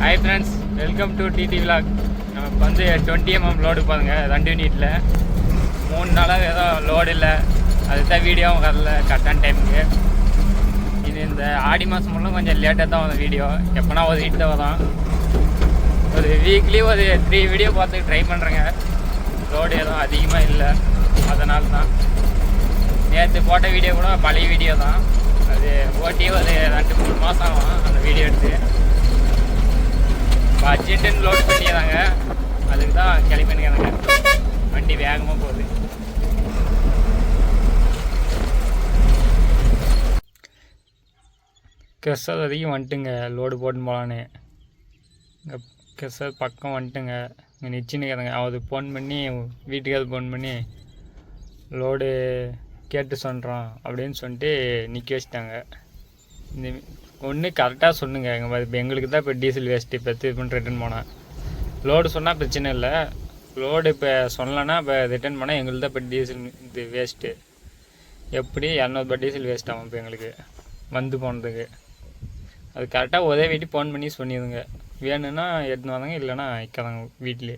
Hi friends, welcome to TT Vlog. நமக்கு வந்து 20 mm load பாருங்க 2 யூனிட்டில் 3 நாளாக ஏதோ லோடு இல்லை. அதுதான் வீடியோவும் வரல கரெக்டான டைமுக்கு. இது இந்த ஆடி மாதம் முன்னும் கொஞ்சம் லேட்டாக தான் வரும் வீடியோ. எப்போனா ஒரு வீட்டு தான் வரும். ஒரு வீக்லி ஒரு 3 வீடியோ பார்த்து ட்ரை பண்ணுறேங்க. லோடு எதுவும் அதிகமாக இல்லை, அதனால தான். நேற்று போட்ட வீடியோ கூட பழைய வீடியோ தான். அது ஓட்டி ஒரு 2-3 மாதம் ஆகும் அந்த வீடியோ எடுத்து. பட்ஜெட்டுன்னு லோட் பண்ணிடுறாங்க, அதுக்கு தான் கிளம்பினுங்கிறாங்க. வண்டி வேகமாக போகுது. கெசர் வரைக்கும் வந்துட்டுங்க, லோடு போட்டு போகலான்னு. இங்கே கெசர் பக்கம் வந்துட்டுங்க, இங்கே நிச்சினுக்கிறேங்க. அவர் ஃபோன் பண்ணி வீட்டுக்காவது ஃபோன் பண்ணி லோடு கேட்டு சொல்கிறோம் அப்படின்னு சொல்லிட்டு நிற்க வச்சிட்டாங்க. இந்த ஒன்று கரெக்டாக சொன்னுங்க. இப்போ எங்களுக்கு தான் இப்போ டீசல் வேஸ்ட்டு. இப்போ திருப்பி ரிட்டன் போனால் லோடு சொன்னால் பிரச்சனை இல்லை. லோடு இப்போ சொல்லலைன்னா இப்போ ரிட்டன் போனால் எங்களுக்கு தான் இப்போ டீசல் இது வேஸ்ட்டு. எப்படி 200 ரூபாய் டீசல் வேஸ்ட் ஆகும் இப்போ எங்களுக்கு வந்து போனதுக்கு. அது கரெக்டாக உதவிட்டு ஃபோன் பண்ணி சொன்னிடுங்க. வேணும்னா எடுத்துன்னு வந்தாங்க, இல்லைன்னா வைக்கிறாங்க வீட்டிலே.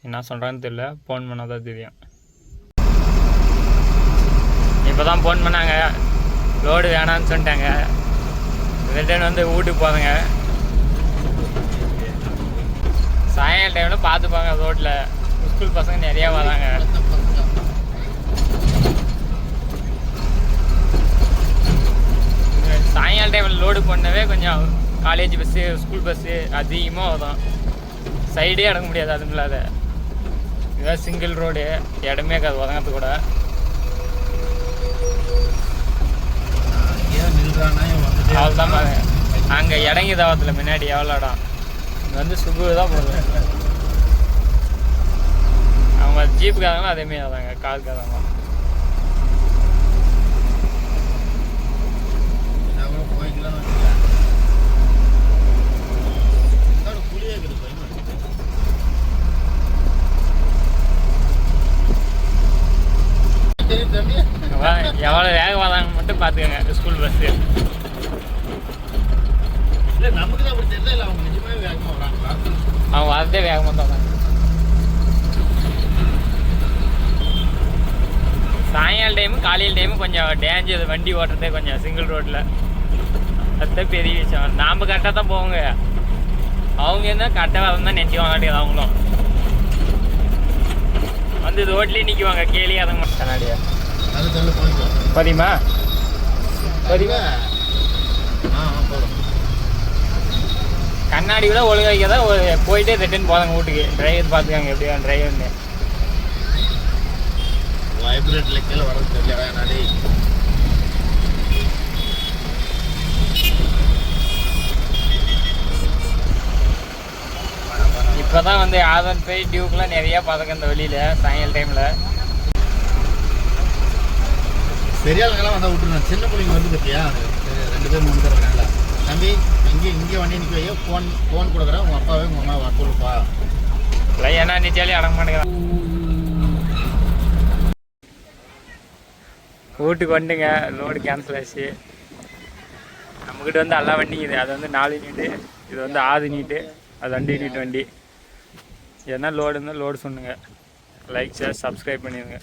என்ன சொல்கிறான்னு தெரியல, ஃபோன் பண்ணால் தான் தெரியும். இப்போ தான் ஃபோன் பண்ணாங்க, லோடு வேணான்னு சொல்லிட்டாங்க. ரிட்டன் வந்து வீட்டுக்கு போதுங்க. சாயங்கால டைமில் பார்த்துப்பாங்க. ரோட்டில் ஸ்கூல் பசங்க நிறையா வராங்க. சாயங்கால டைமில் லோடு பண்ணவே கொஞ்சம் காலேஜ் பஸ்ஸு ஸ்கூல் பஸ்ஸு அதிகமாக வரும். சைடே அடங்க முடியாது. அதுவும் இல்லாத இதுதான் சிங்கிள் ரோடு, இடமே இருக்காது உதங்கிறது கூட. அவ்வளோதான் பாருங்க. அங்கே இடங்கி தாவத்தில் முன்னாடி எவ்வளோ இடம். இங்கே வந்து சுகு தான் போதும். அவங்க ஜீப்புக்காரங்களும் அதேமாரி ஆதாங்க, காருக்காரங்களும். எவ்வளோ வேகம் வராங்க மட்டும் பார்த்துக்கோங்க ஸ்கூல் பஸ்ஸு. அவங்க வரதே வேகமாக தான் வராங்க. சாயங்கால டைமு காலையில் டைமு கொஞ்சம் டேஞ்சர் வண்டி ஓட்டுறதே கொஞ்சம் சிங்கிள் ரோட்டில். அதுதான் பெரிய விஷயம். நாம் கரெக்டாக தான் போவோங்க, அவங்க என்ன கரெக்டாக வரதான் நினச்சி வாங்காட்டி. அவங்களும் வந்து ரோட்லேயே நிற்குவாங்க, கேலியே அதங்க கண்ணாடியா பதிமா கண்ணாடி கூட ஒழுங்காக வைக்கதான் போயிட்டே ரிட்டன் போதாங்க வீட்டுக்கு. டிரைவர் பார்த்துக்காங்க எப்படியா டிரைவர்னு. இப்போ தான் வந்து R15 டியூப்லாம் நிறையா பார்த்துக்க இந்த வெளியில் சாயங்கால டைமில். பெரியாளுங்கெல்லாம் வந்தால் விட்டுருங்க. சின்ன பிள்ளைங்க வந்து பற்றியா 2 பேர் 3 பேர் வராங்களா தம்பி, இங்கே வண்டி நிற்க வைய, ஃபோன் கொடுக்குறேன், உங்கள் அப்பாவே உங்கள் அம்மா வர சொல்லுப்பா. இல்லை ஏன்னா நிச்சாலே அடங்க மாட்டேங்கிறான். வீட்டுக்கு வந்துங்க, லோடு கேன்சல் ஆச்சு. நம்மக்கிட்ட வந்து எல்லா வண்டிங்க. அது வந்து 4 யூனிட்டு, இது வந்து 6 யூனிட்டு, அது 2 யூனிட் வண்டி. என்ன லோடு இருந்தால் லோடு சொன்னுங்க. லைக் ஷேர் சப்ஸ்கிரைப் பண்ணிடுங்க.